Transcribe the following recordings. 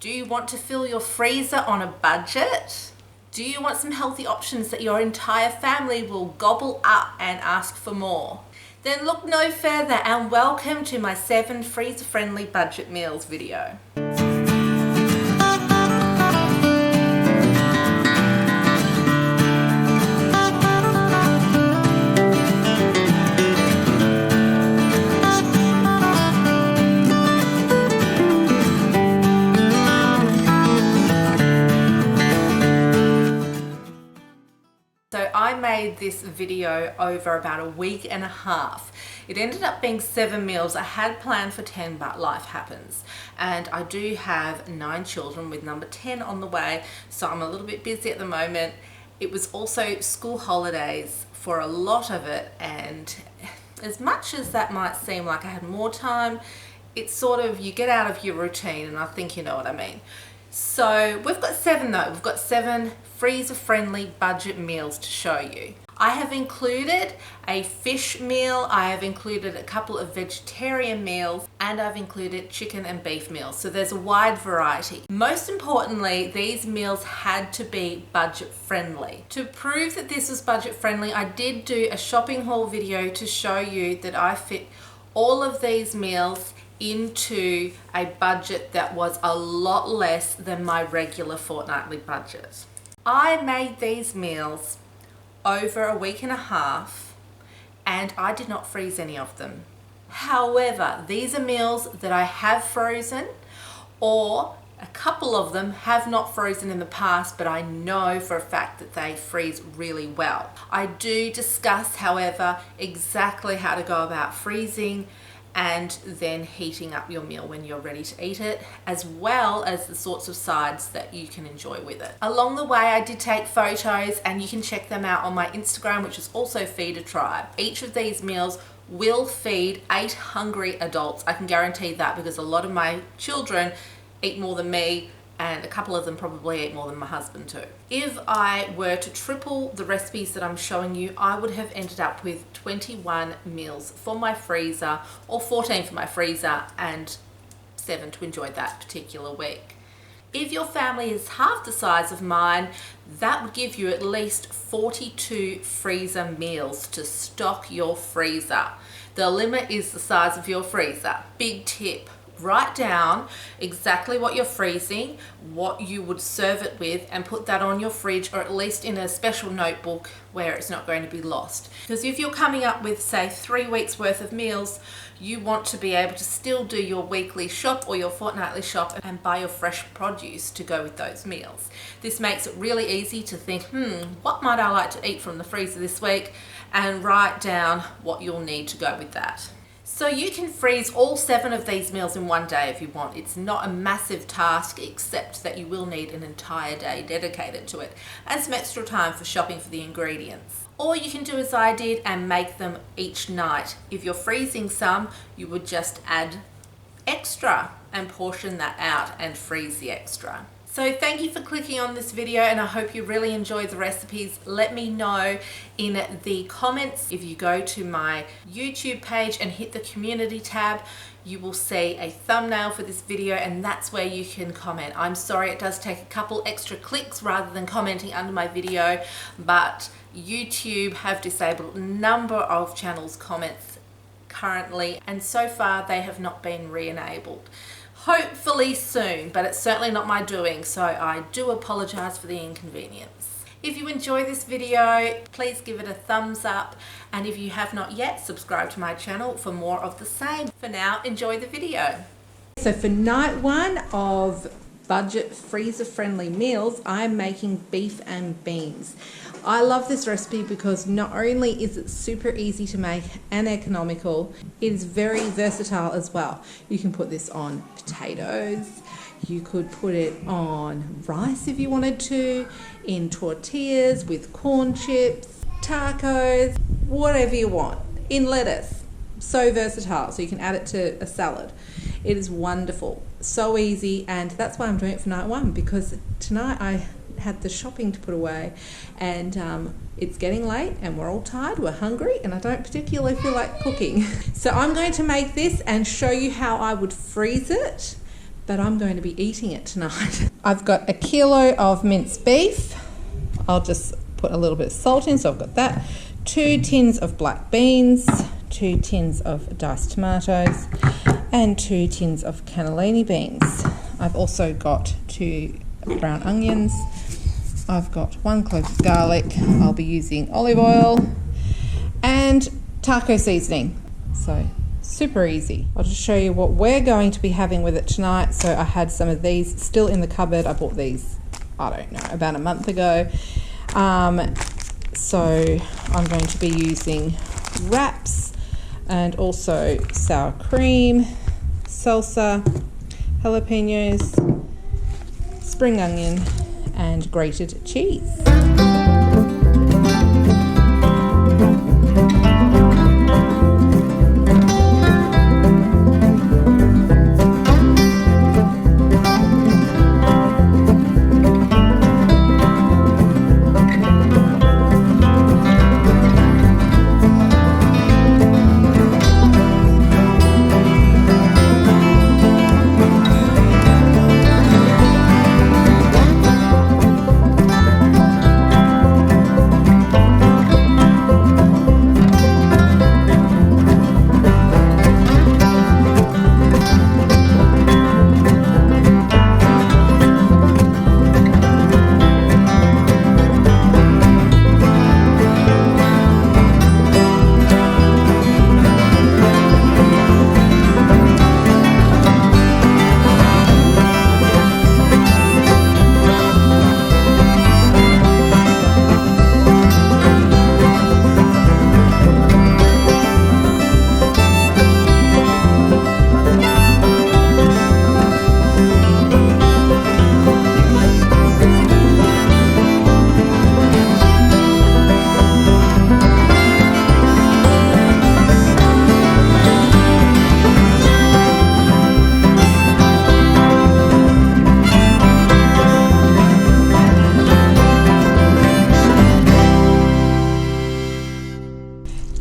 Do you want to fill your freezer on a budget? Do you want some healthy options that your entire family will gobble up and ask for more? Then look no further and welcome to my 7 freezer-friendly budget meals video. So I made this video over about a week and a half. It ended up being 7 meals. I had planned for 10, but life happens. And I do have 9 children with number 10 on the way, so I'm a little bit busy at the moment. It was also school holidays for a lot of it, and as much as that might seem like I had more time, it's sort of, you get out of your routine, and I think you know what I mean. So we've got 7 though. We've got 7 freezer-friendly budget meals to show you. I have included a fish meal, I have included a couple of vegetarian meals, and I've included chicken and beef meals. So there's a wide variety. Most importantly, these meals had to be budget friendly. To prove that this was budget friendly, I did do a shopping haul video to show you that I fit all of these meals into a budget that was a lot less than my regular fortnightly budget. I made these meals over a week and a half and I did not freeze any of them. However, these are meals that I have frozen, or a couple of them have not frozen in the past, but I know for a fact that they freeze really well. I do discuss, however, exactly how to go about freezing and then heating up your meal when you're ready to eat it, as well as the sorts of sides that you can enjoy with it. Along the way, I did take photos and you can check them out on my Instagram, which is also Feed a Tribe. Each of these meals will feed 8 hungry adults. I can guarantee that because a lot of my children eat more than me, and a couple of them probably eat more than my husband too. If I were to triple the recipes that I'm showing you, I would have ended up with 21 meals for my freezer, or 14 for my freezer and 7 to enjoy that particular week. If your family is half the size of mine, that would give you at least 42 freezer meals to stock your freezer. The limit is the size of your freezer. Big tip. Write down exactly what you're freezing, what you would serve it with, and put that on your fridge, or at least in a special notebook where it's not going to be lost. Because if you're coming up with, say, 3 weeks worth of meals, you want to be able to still do your weekly shop or your fortnightly shop and buy your fresh produce to go with those meals. This makes it really easy to think, what might I like to eat from the freezer this week, and write down what you'll need to go with that. So you can freeze all 7 of these meals in one day if you want. It's not a massive task, except that you will need an entire day dedicated to it and some extra time for shopping for the ingredients. Or you can do as I did and make them each night. If you're freezing some, you would just add extra and portion that out and freeze the extra. So thank you for clicking on this video, and I hope you really enjoyed the recipes. Let me know in the comments. If you go to my YouTube page and hit the community tab, you will see a thumbnail for this video, and that's where you can comment. I'm sorry it does take a couple extra clicks rather than commenting under my video, but YouTube have disabled a number of channels' comments currently, and so far they have not been re-enabled. Hopefully soon, but it's certainly not my doing, so I do apologize for the inconvenience. If you enjoy this video, please give it a thumbs up, and if you have not yet, subscribe to my channel for more of the same. For now, enjoy the video. So for night 1 of budget freezer-friendly meals, I'm making beef and beans. I love this recipe because not only is it super easy to make and economical, it is very versatile as well. You can put this on potatoes, you could put it on rice if you wanted to, in tortillas, with corn chips, tacos, whatever you want, in lettuce. So versatile, so you can add it to a salad. It is wonderful, so easy, and that's why I'm doing it for night 1, because tonight I had the shopping to put away, and it's getting late and we're all tired, we're hungry, and I don't particularly feel like cooking. So I'm going to make this and show you how I would freeze it that I'm going to be eating it tonight. I've got a kilo of minced beef. I'll just put a little bit of salt in, so I've got that. 2 tins of black beans, 2 tins of diced tomatoes, and 2 tins of cannellini beans. I've also got 2 brown onions. I've got 1 clove of garlic. I'll be using olive oil and taco seasoning. So super easy. I'll just show you what we're going to be having with it tonight. So I had some of these still in the cupboard. I bought these, I don't know, about a month ago. So I'm going to be using wraps and also sour cream, salsa, jalapenos, spring onion, and grated cheese.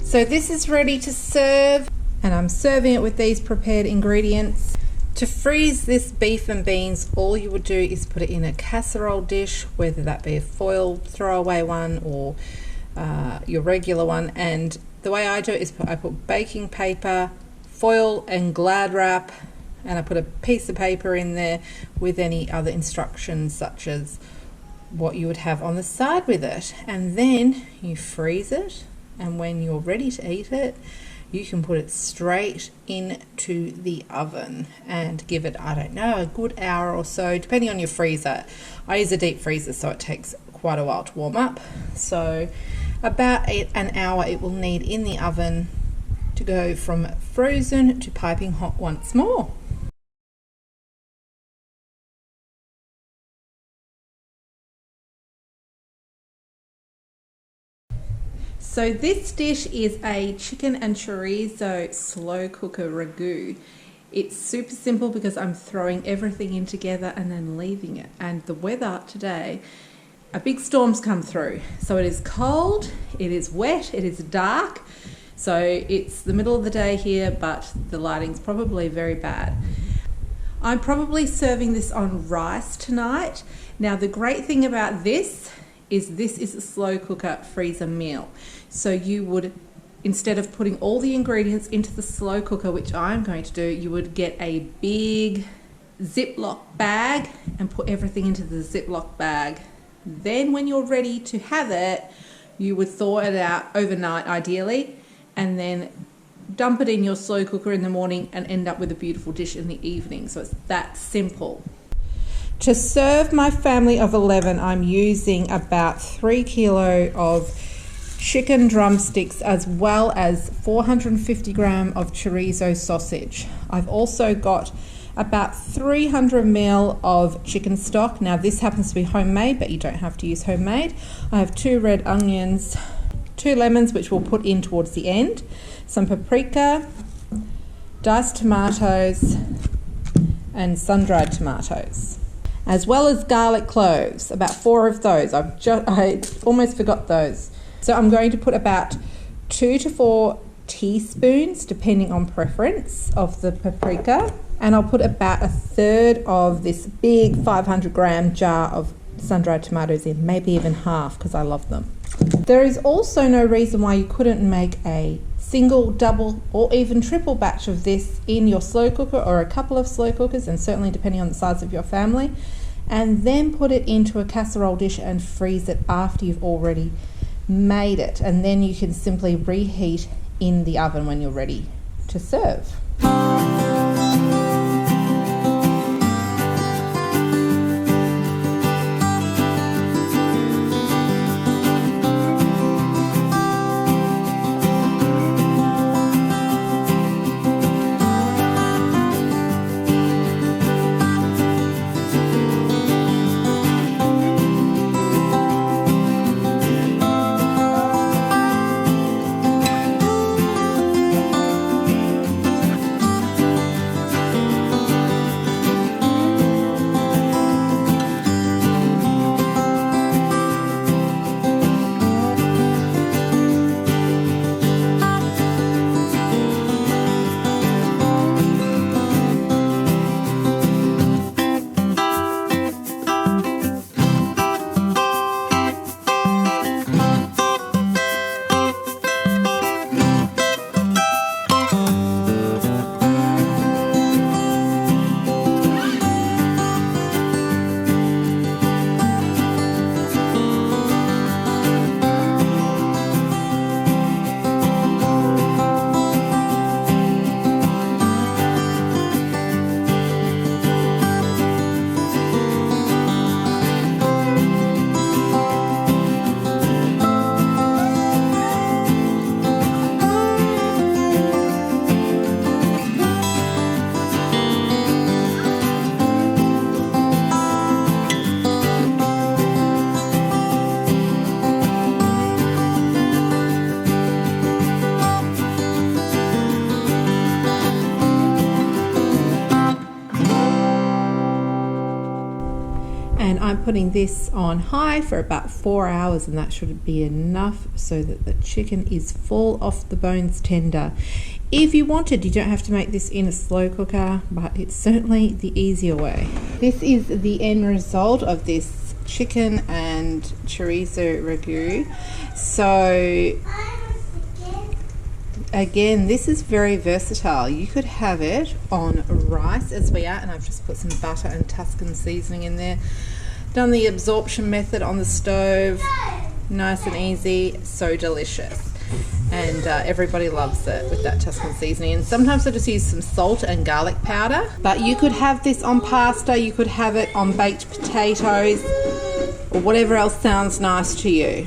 So this is ready to serve, and I'm serving it with these prepared ingredients. To freeze this beef and beans, all you would do is put it in a casserole dish, whether that be a foil throwaway one or your regular one. And the way I do it is I put baking paper, foil and Glad wrap, and I put a piece of paper in there with any other instructions such as what you would have on the side with it. And then you freeze it, and when you're ready to eat it, you can put it straight into the oven and give it, I don't know, a good hour or so, depending on your freezer. I use a deep freezer, so it takes quite a while to warm up. So about an hour it will need in the oven to go from frozen to piping hot once more. So this dish is a chicken and chorizo slow cooker ragu. It's super simple because I'm throwing everything in together and then leaving it. And the weather today, a big storm's come through. So it is cold, it is wet, it is dark. So it's the middle of the day here, but the lighting's probably very bad. I'm probably serving this on rice tonight. Now the great thing about this is a slow cooker freezer meal. So you would, instead of putting all the ingredients into the slow cooker, which I'm going to do, you would get a big Ziploc bag and put everything into the Ziploc bag. Then when you're ready to have it, you would thaw it out overnight ideally, and then dump it in your slow cooker in the morning and end up with a beautiful dish in the evening. So it's that simple. To serve my family of 11, I'm using about 3 kilo of chicken drumsticks as well as 450 gram of chorizo sausage. I've also got about 300 ml of chicken stock. Now this happens to be homemade, but you don't have to use homemade. I have 2 red onions, 2 lemons, which we'll put in towards the end, some paprika, diced tomatoes, and sun-dried tomatoes, as well as garlic cloves, about 4 of those. I almost forgot those. So I'm going to put about 2 to 4 teaspoons, depending on preference, of the paprika, And I'll put about 1/3 of this big 500-gram jar of sun-dried tomatoes in, maybe even half, because I love them. There is also no reason why you couldn't make a single, double, or even triple batch of this in your slow cooker or a couple of slow cookers, and certainly depending on the size of your family, and then put it into a casserole dish and freeze it after you've already made it, and then you can simply reheat in the oven when you're ready to serve. And I'm putting this on high for about 4 hours, and that should be enough so that the chicken is full off the bones tender. If you wanted, you don't have to make this in a slow cooker, but it's certainly the easier way. This is the end result of this chicken and chorizo ragu. So again, this is very versatile. You could have it on rice as we are, and I've just put some butter and Tuscan seasoning in there. Done the absorption method on the stove. Nice and easy, so delicious. And everybody loves it with that Tuscan seasoning. And sometimes I just use some salt and garlic powder. But you could have this on pasta, you could have it on baked potatoes, or whatever else sounds nice to you.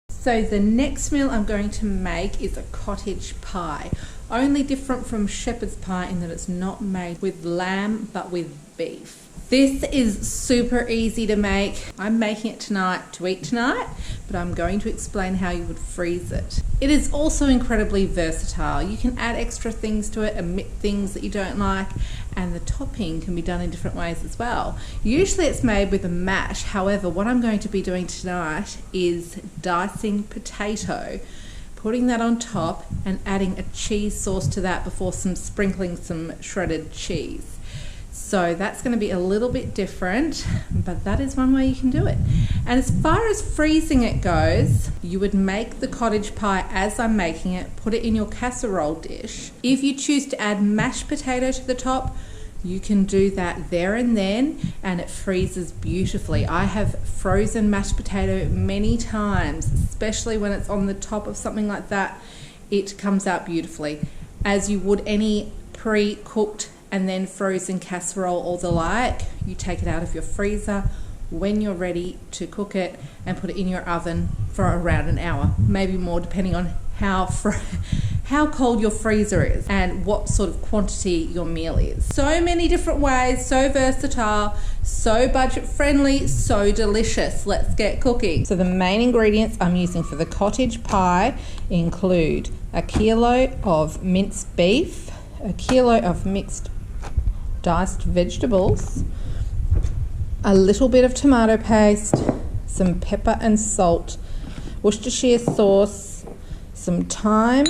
So the next meal I'm going to make is a cottage pie. Only different from shepherd's pie in that it's not made with lamb but with beef. This is super easy to make. I'm making it tonight to eat tonight, but I'm going to explain how you would freeze it. It is also incredibly versatile. You can add extra things to it, omit things that you don't like, and the topping can be done in different ways as well. Usually it's made with a mash. However, what I'm going to be doing tonight is dicing potato, putting that on top and adding a cheese sauce to that before sprinkling some shredded cheese. So that's going to be a little bit different, but that is one way you can do it. And as far as freezing it goes, you would make the cottage pie as I'm making it, put it in your casserole dish. If you choose to add mashed potato to the top, you can do that there and then, and it freezes beautifully. I have frozen mashed potato many times, especially when it's on the top of something like that. It comes out beautifully, as you would any pre-cooked and then frozen casserole or the like. You take it out of your freezer when you're ready to cook it and put it in your oven for around an hour, maybe more, depending on how cold your freezer is and what sort of quantity your meal is. So many different ways, so versatile, so budget friendly, so delicious. Let's get cooking. So the main ingredients I'm using for the cottage pie include a kilo of minced beef, a kilo of mixed diced vegetables, a little bit of tomato paste, some pepper and salt, Worcestershire sauce, some thyme,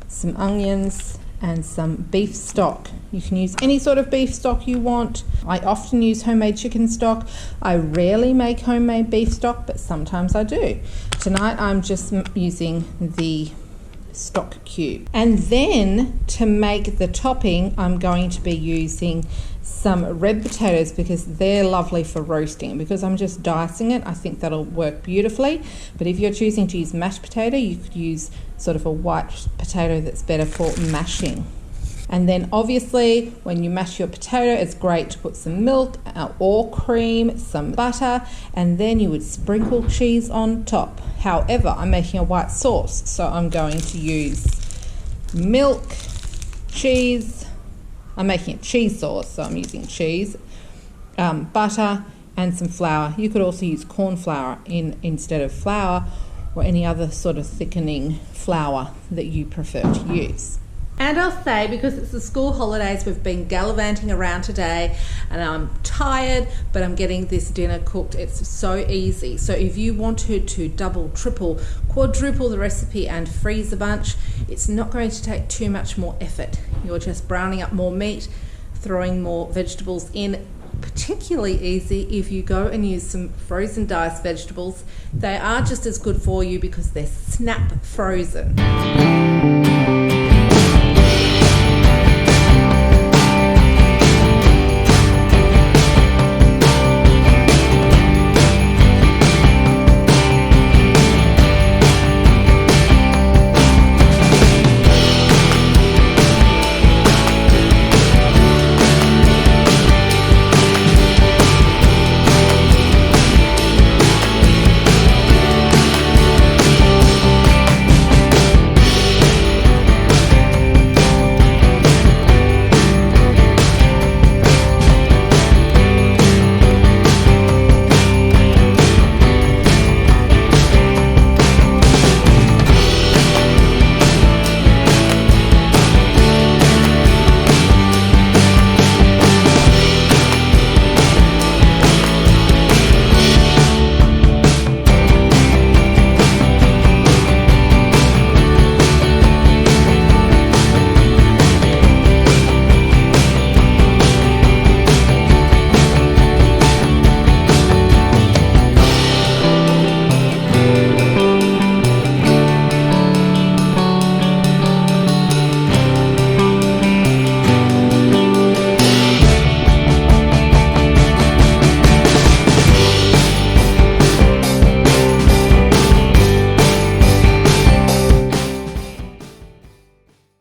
some onions, and some beef stock. You can use any sort of beef stock you want. I often use homemade chicken stock. I rarely make homemade beef stock, but sometimes I do. Tonight I'm just using the stock cube. And then to make the topping, I'm going to be using some red potatoes because they're lovely for roasting. Because I'm just dicing it, I think that'll work beautifully. But if you're choosing to use mashed potato, you could use sort of a white potato that's better for mashing. And then obviously when you mash your potato, it's great to put some milk or cream, some butter, and then you would sprinkle cheese on top. However, I'm making a white sauce, so I'm going to use milk, cheese. I'm making a cheese sauce, so I'm using cheese, butter, and some flour. You could also use corn flour instead of flour, or any other sort of thickening flour that you prefer to use. And I'll say, because it's the school holidays, we've been gallivanting around today and I'm tired, but I'm getting this dinner cooked. It's so easy. So if you wanted to double, triple, quadruple the recipe and freeze a bunch, it's not going to take too much more effort. You're just browning up more meat, throwing more vegetables in. Particularly easy if you go and use some frozen diced vegetables. They are just as good for you because they're snap frozen.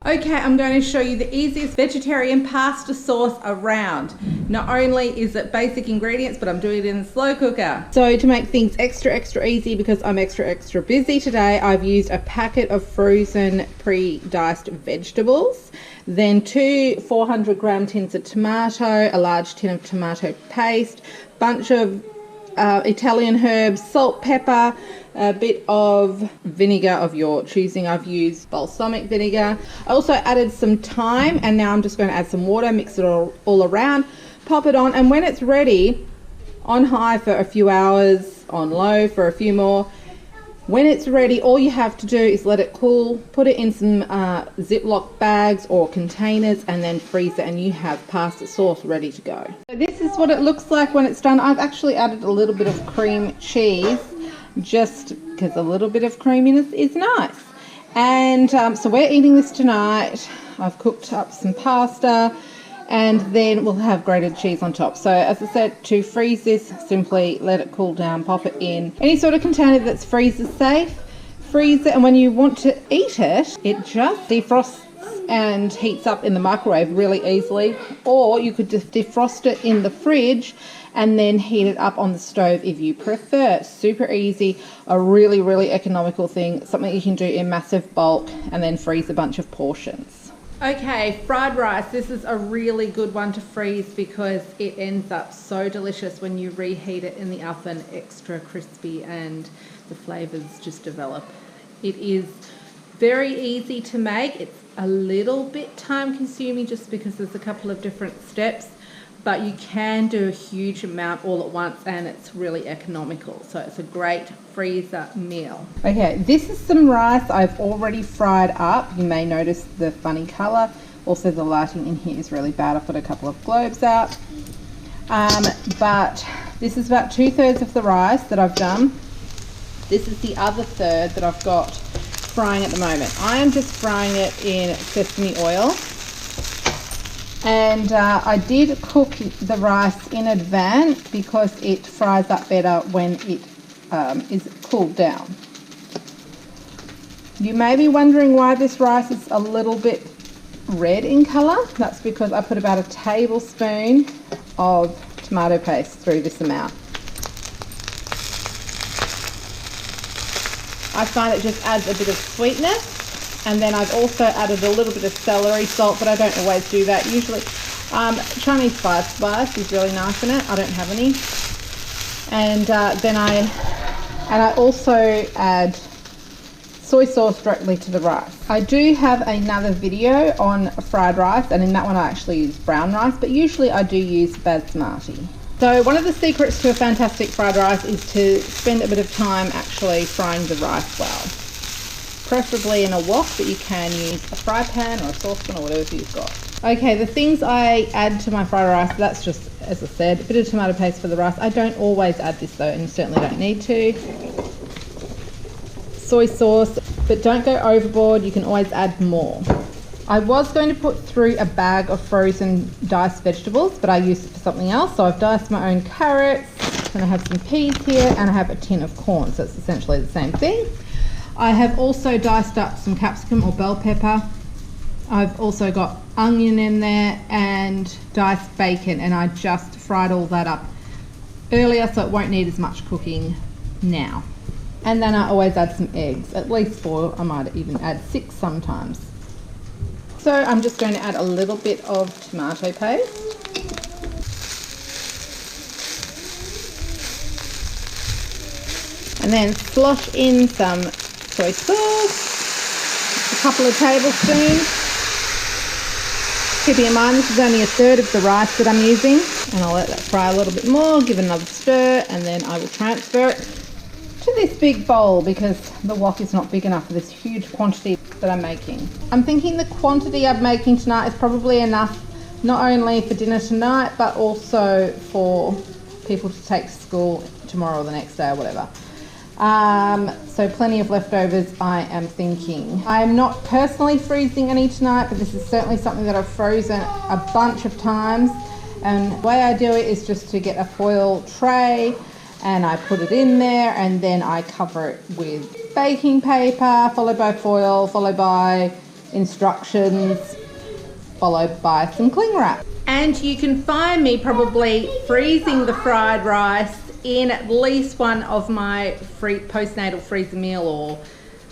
Okay, I'm going to show you the easiest vegetarian pasta sauce around. Not only is it basic ingredients, but I'm doing it in the slow cooker. So to make things extra easy, because I'm extra busy today, I've used a packet of frozen pre-diced vegetables, then 2 400-gram tins of tomato, a large tin of tomato paste, bunch of Italian herbs, salt, pepper, a bit of vinegar of your choosing. I've used balsamic vinegar. I also added some thyme, and now I'm just going to add some water, mix it all around, pop it on, and when it's ready, on high for a few hours, on low for a few more. When it's ready, all you have to do is let it cool, put it in some Ziploc bags or containers, and then freeze it, and you have pasta sauce ready to go. So this is what it looks like when it's done. I've actually added a little bit of cream cheese, just because a little bit of creaminess is nice. And so we're eating this tonight. I've cooked up some pasta, and then we'll have grated cheese on top. So as I said, to freeze this, simply let it cool down, pop it in any sort of container that's freezer safe, freeze it, and when you want to eat it, it just defrosts and heats up in the microwave really easily. Or you could just defrost it in the fridge and then heat it up on the stove if you prefer. Super easy, a really economical thing, something you can do in massive bulk and then freeze a bunch of portions. Okay, fried rice. This is a really good one to freeze because it ends up so delicious when you reheat it in the oven, extra crispy, and the flavors just develop. It is very easy to make. It's a little bit time consuming just because there's a couple of different steps, but you can do a huge amount all at once and it's really economical. So it's a great freezer meal. Okay, this is some rice I've already fried up. You may notice the funny color. Also the lighting in here is really bad. I've put a couple of globes out. But this is about 2/3 of the rice that I've done. This is the other third that I've got frying at the moment. I am just frying it in sesame oil. And I did cook the rice in advance because it fries up better when it is cooled down. You may be wondering why this rice is a little bit red in colour. That's because I put about a tablespoon of tomato paste through this amount. I find it just adds a bit of sweetness. And then I've also added a little bit of celery salt, but I don't always do that. Usually Chinese spice is really nice in it. I don't have any. And then I also add soy sauce directly to the rice. I do have another video on fried rice, and in that one I actually use brown rice, but usually I do use basmati. So one of the secrets to a fantastic fried rice is to spend a bit of time actually frying the rice well. Preferably in a wok, but you can use a fry pan or a saucepan or whatever you've got. Okay, the things I add to my fried rice, that's just, as I said, a bit of tomato paste for the rice. I don't always add this though, and you certainly don't need to. Soy sauce, but don't go overboard, you can always add more. I was going to put through a bag of frozen diced vegetables, but I used it for something else. So I've diced my own carrots, and I have some peas here, and I have a tin of corn, so it's essentially the same thing. I have also diced up some capsicum or bell pepper. I've also got onion in there and diced bacon, and I just fried all that up earlier so it won't need as much cooking now. And then I always add some eggs, at least 4, I might even add 6 sometimes. So I'm just going to add a little bit of tomato paste. And then slosh in some soy sauce, a couple of tablespoons. Keeping in mind this is only 1/3 of the rice that I'm using, and I'll let that fry a little bit more, give it another stir, and then I will transfer it to this big bowl because the wok is not big enough for this huge quantity that I'm making. I'm thinking the quantity I'm making tonight is probably enough not only for dinner tonight but also for people to take to school tomorrow or the next day or whatever. So plenty of leftovers, I am thinking. I am not personally freezing any tonight, but this is certainly something that I've frozen a bunch of times. And the way I do it is just to get a foil tray and I put it in there, and then I cover it with baking paper, followed by foil, followed by instructions, followed by some cling wrap. And you can find me probably freezing the fried rice in at least one of my postnatal freezer meal or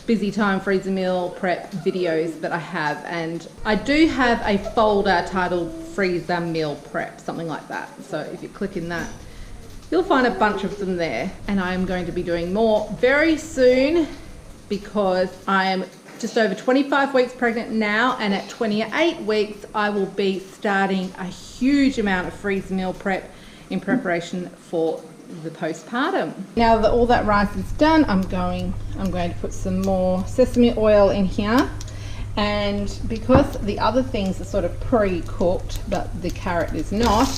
busy time freezer meal prep videos that I have. And I do have a folder titled freezer meal prep, something like that. So if you click in that, you'll find a bunch of them there. And I am going to be doing more very soon because I am just over 25 weeks pregnant now, and at 28 weeks I will be starting a huge amount of freezer meal prep in preparation for the postpartum. Now that all that rice is done, I'm going to put some more sesame oil in here, and because the other things are sort of pre-cooked but the carrot is not,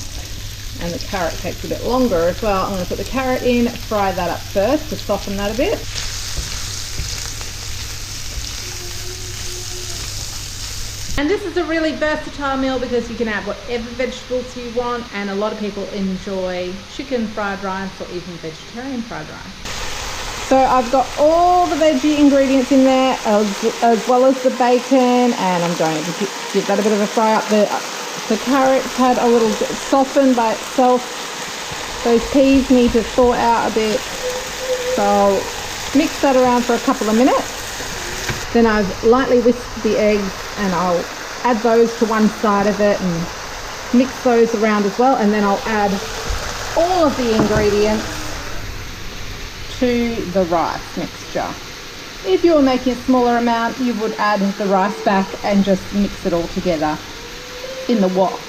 and the carrot takes a bit longer as well, I'm going to put the carrot in, fry that up first to soften that a bit. And this is a really versatile meal because you can add whatever vegetables you want, and a lot of people enjoy chicken fried rice or even vegetarian fried rice. So I've got all the veggie ingredients in there as well as the bacon, and I'm going to give that a bit of a fry up. The carrots had a little bit softened by itself. Those peas need to thaw out a bit. So I'll mix that around for a couple of minutes. Then I've lightly whisked the eggs, and I'll add those to one side of it and mix those around as well, and then I'll add all of the ingredients to the rice mixture. If you were making a smaller amount, you would add the rice back and just mix it all together in the wok.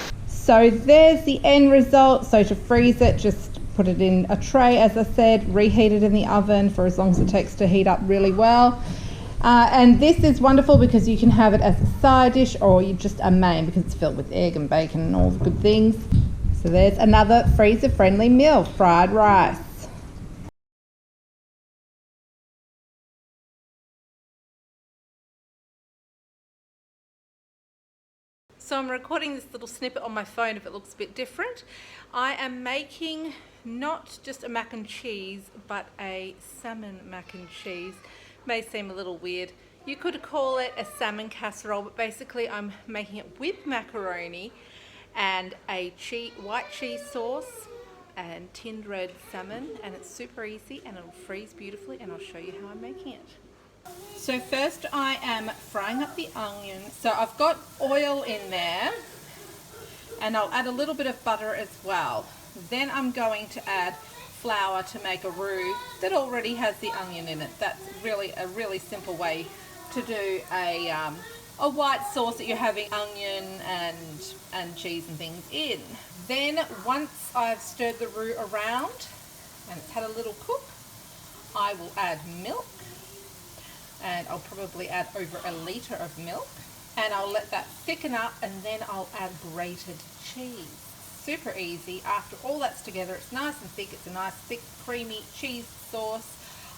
So there's the end result. So to freeze it, just put it in a tray, as I said, reheat it in the oven for as long as it takes to heat up really well. And this is wonderful because you can have it as a side dish or you just a main because it's filled with egg and bacon and all the good things. So there's another freezer-friendly meal, fried rice. So I'm recording this little snippet on my phone if it looks a bit different. I am making not just a mac and cheese, but a salmon mac and cheese. May seem a little weird. You could call it a salmon casserole, but basically I'm making it with macaroni and a white cheese sauce and tinned red salmon, and it's super easy and it'll freeze beautifully, and I'll show you how I'm making it. So first I am frying up the onion. So I've got oil in there and I'll add a little bit of butter as well. Then I'm going to add flour to make a roux that already has the onion in it. That's really a really simple way to do a white sauce that you're having onion and cheese and things in. Then once I've stirred the roux around and it's had a little cook, I will add milk. And I'll probably add over a litre of milk, and I'll let that thicken up, and then I'll add grated cheese. Super easy. After all that's together, it's nice and thick. It's a nice thick creamy cheese sauce.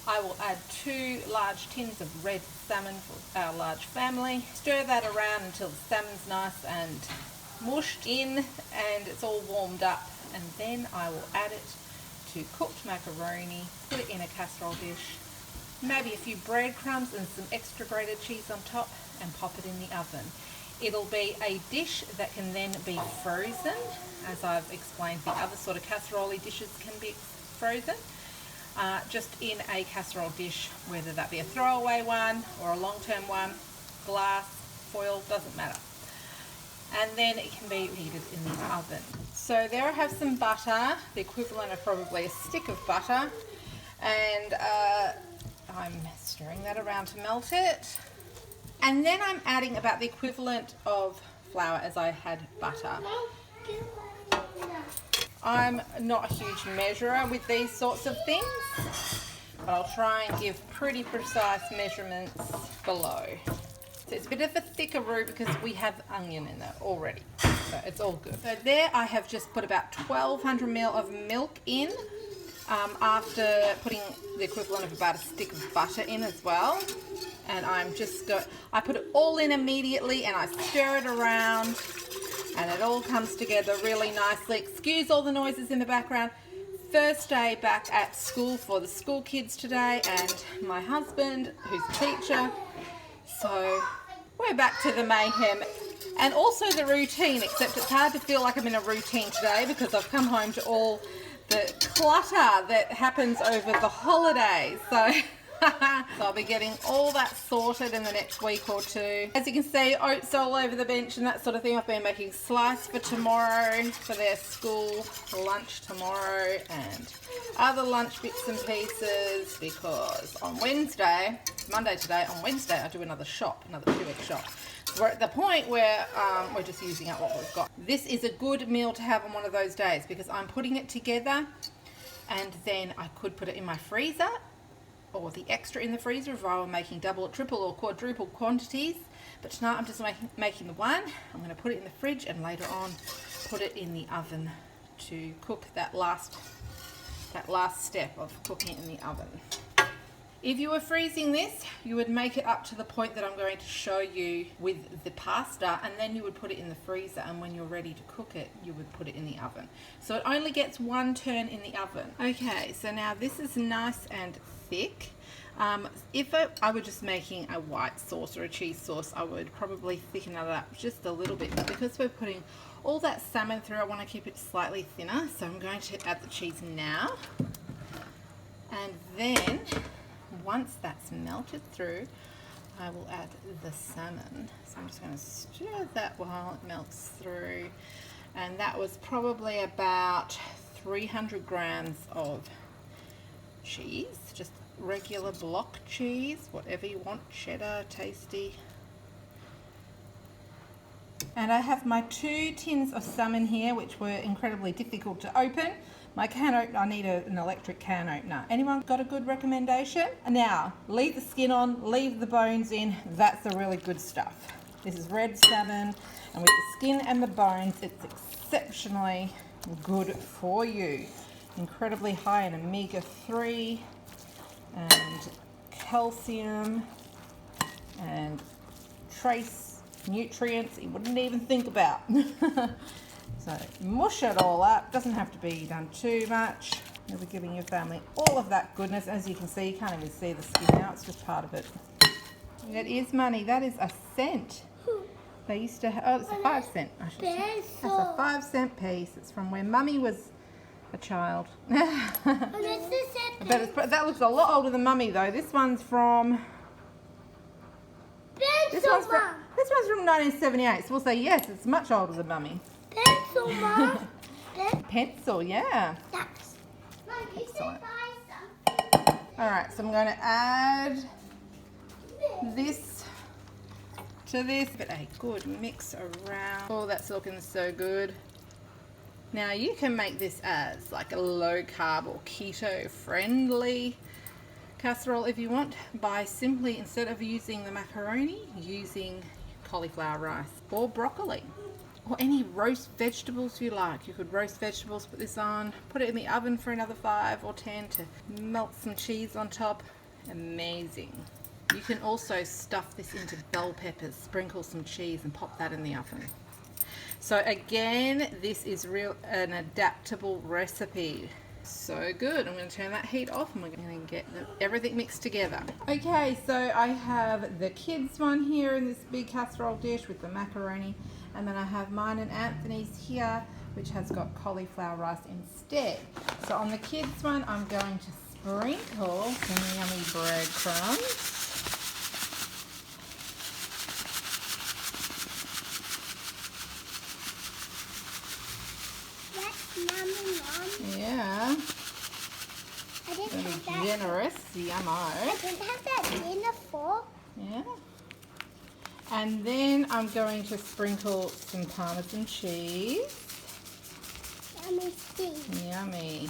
I will add 2 large tins of red salmon for our large family. Stir that around until the salmon's nice and mushed in and it's all warmed up, and then I will add it to cooked macaroni, put it in a casserole dish, maybe a few breadcrumbs and some extra grated cheese on top, and pop it in the oven. It'll be a dish that can then be frozen. As I've explained, the other sort of casserole dishes can be frozen. Just in a casserole dish, whether that be a throwaway one or a long-term one, glass, foil, doesn't matter. And then it can be heated in the oven. So there I have some butter, the equivalent of probably a stick of butter, and I'm stirring that around to melt it. And then I'm adding about the equivalent of flour as I had butter. I'm not a huge measurer with these sorts of things, but I'll try and give pretty precise measurements below. So it's a bit of a thicker roux because we have onion in there already, so it's all good. So there I have just put about 1200 ml of milk in. After putting the equivalent of about a stick of butter in as well, and I put it all in immediately and I stir it around and it all comes together really nicely. Excuse all the noises in the background. First day back at school for the school kids today, and my husband, who's a teacher, so we're back to the mayhem and also the routine, except it's hard to feel like I'm in a routine today because I've come home to all the clutter that happens over the holidays. So I'll be getting all that sorted in the next week or two. As you can see, oats all over the bench and that sort of thing. I've been making slice for tomorrow for their school lunch tomorrow, and other lunch bits and pieces, because on Wednesday, Monday today, on Wednesday I do another 2-week shop. We're at the point where we're just using up what we've got. This is a good meal to have on one of those days because I'm putting it together, and then I could put it in my freezer or the extra in the freezer if I were making double or triple or quadruple quantities. But tonight I'm just making the one. I'm going to put it in the fridge and later on put it in the oven to cook that last step of cooking it in the oven. If you were freezing this, you would make it up to the point that I'm going to show you with the pasta, and then you would put it in the freezer, and when you're ready to cook it, you would put it in the oven. So it only gets 1 turn in the oven. Okay, so now this is nice and thick. If I were just making a white sauce or a cheese sauce, I would probably thicken it up just a little bit, but because we're putting all that salmon through, I want to keep it slightly thinner, so I'm going to add the cheese now. And then once that's melted through, I will add the salmon. So I'm just going to stir that while it melts through. And that was probably about 300 grams of cheese, just regular block cheese, whatever you want, cheddar, tasty. And I have my 2 tins of salmon here, which were incredibly difficult to open. My can opener, I need an electric can opener. Anyone got a good recommendation? Now, leave the skin on, leave the bones in. That's the really good stuff. This is red salmon, and with the skin and the bones, it's exceptionally good for you. Incredibly high in omega-3 and calcium and trace nutrients you wouldn't even think about. So mush it all up. Doesn't have to be done too much. You'll be giving your family all of that goodness. As you can see, you can't even see the skin now. It's just part of it. That is money. That is a cent. They used to have, oh, it's a 5 cent, I should say. That's a 5 cent piece. It's from when Mummy was a child. But that looks a lot older than Mummy though. This one's from... This one's from 1978, so we'll say yes, it's much older than Mummy. Pencil, Mum. Pencil, yeah. Excellent. Alright, so I'm going to add this to this. But a good mix around. Oh, that's looking so good. Now you can make this as like a low carb or keto friendly casserole if you want, by simply, instead of using the macaroni, using cauliflower rice or broccoli or any roast vegetables you like. You could roast vegetables, put this on, put it in the oven for another 5 or 10 to melt some cheese on top. Amazing. You can also stuff this into bell peppers, sprinkle some cheese and pop that in the oven. So again, this is an adaptable recipe. So good. I'm going to turn that heat off and we're going to get everything mixed together. Okay, so I have the kids one here in this big casserole dish with the macaroni, and then I have mine and Anthony's here, which has got cauliflower rice instead. So on the kids one, I'm going to sprinkle some yummy breadcrumbs. Yeah. I didn't have that. Generous, yummo. I didn't have that dinner fork. Yeah. And then I'm going to sprinkle some Parmesan cheese. Yummy cheese. Yummy.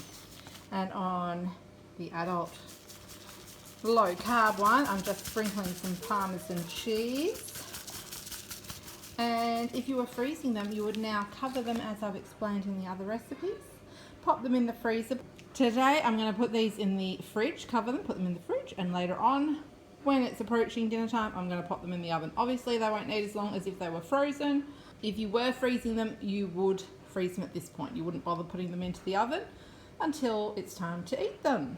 And on the adult low carb one, I'm just sprinkling some Parmesan cheese. And if you were freezing them, you would now cover them as I've explained in the other recipes. Pop them in the freezer. Today I'm going to put these in the fridge, cover them, put them in the fridge, and later on, when it's approaching dinner time, I'm going to pop them in the oven. Obviously they won't need as long as if they were frozen. If you were freezing them, you would freeze them at this point. You wouldn't bother putting them into the oven until it's time to eat them.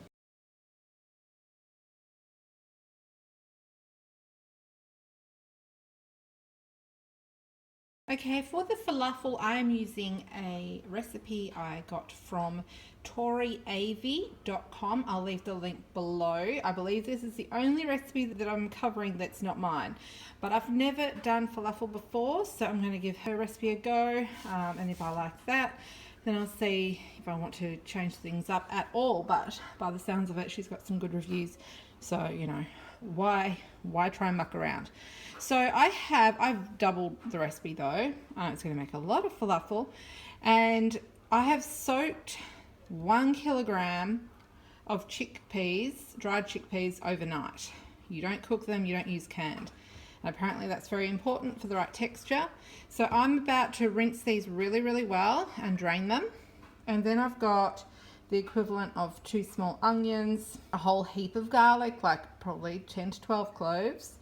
Okay, for the falafel, I'm using a recipe I got from toriav.com. I'll leave the link below. I believe this is the only recipe that I'm covering that's not mine. But I've never done falafel before, so I'm going to give her recipe a go. And if I like that, then I'll see if I want to change things up at all. But by the sounds of it, she's got some good reviews. So, you know, why try and muck around? So I've doubled the recipe though. It's going to make a lot of falafel, and I have soaked 1 kilogram of chickpeas, dried chickpeas, overnight. You don't cook them, you don't use canned. And apparently that's very important for the right texture. So I'm about to rinse these really, really well and drain them. And then I've got the equivalent of 2 small onions, a whole heap of garlic, like probably 10 to 12 cloves.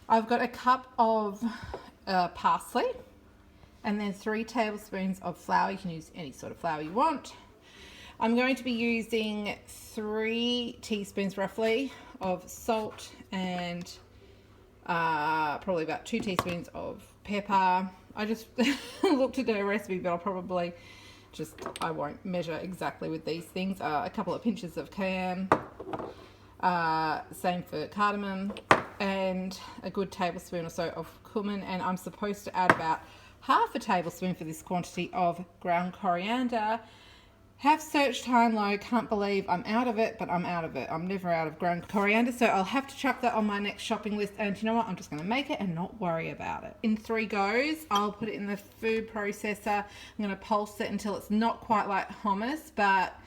I've got a cup of parsley, and then 3 tablespoons of flour. You can use any sort of flour you want. I'm going to be using 3 teaspoons roughly of salt, and probably about 2 teaspoons of pepper. I just looked at a recipe, but I'll probably I won't measure exactly with these things. A couple of pinches of cayenne, same for cardamom, and a good tablespoon or so of cumin. And I'm supposed to add about half a tablespoon for this quantity of ground coriander. Have searched high and low, can't believe I'm out of it, but I'm out of it. I'm never out of ground coriander, so I'll have to chuck that on my next shopping list, and you know what? I'm just gonna make it and not worry about it. In 3 goes, I'll put it in the food processor. I'm gonna pulse it until it's not quite like hummus, but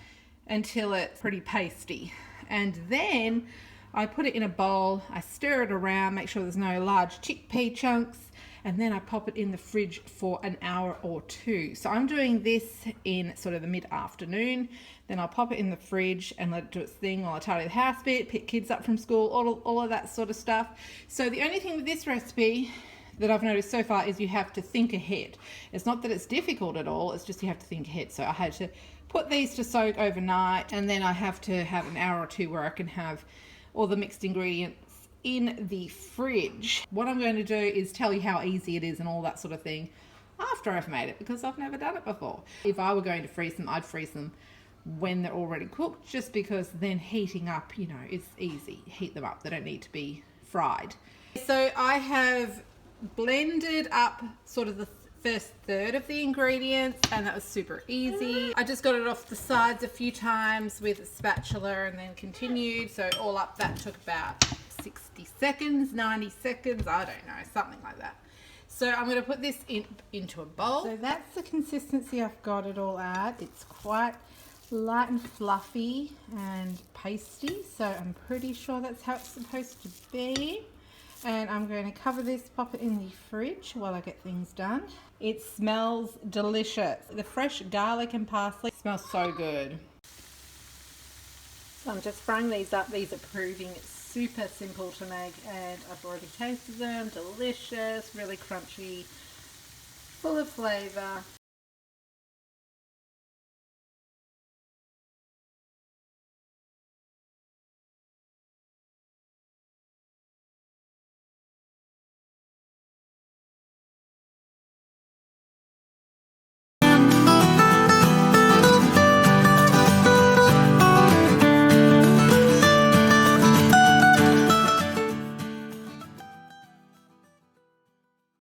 until it's pretty pasty. And then I put it in a bowl, I stir it around, make sure there's no large chickpea chunks, and then I pop it in the fridge for an hour or 2. So I'm doing this in sort of the mid-afternoon. Then I'll pop it in the fridge and let it do its thing while I tidy the house bit, pick kids up from school, all of that sort of stuff. So the only thing with this recipe that I've noticed so far is you have to think ahead. It's not that it's difficult at all, it's just you have to think ahead. So I had to put these to soak overnight, and then I have to have an hour or 2 where I can have all the mixed ingredients in the fridge. What I'm going to do is tell you how easy it is and all that sort of thing after I've made it, because I've never done it before. If I were going to freeze them, I'd freeze them when they're already cooked, just because then heating up, you know, it's easy. Heat them up, they don't need to be fried. So I have blended up sort of the first third of the ingredients, and that was super easy. I just got it off the sides a few times with a spatula and then continued. So all up that took about 60 seconds, 90 seconds, I don't know, something like that. So I'm going to put this into a bowl. So that's the consistency I've got it all at. It's quite light and fluffy and pasty, so I'm pretty sure that's how it's supposed to be. And I'm going to cover this, pop it in the fridge while I get things done. It smells delicious. The fresh garlic and parsley smells so good. So I'm just frying these up. These are proving super simple to make, and I've already tasted them. Delicious, really crunchy, full of flavour.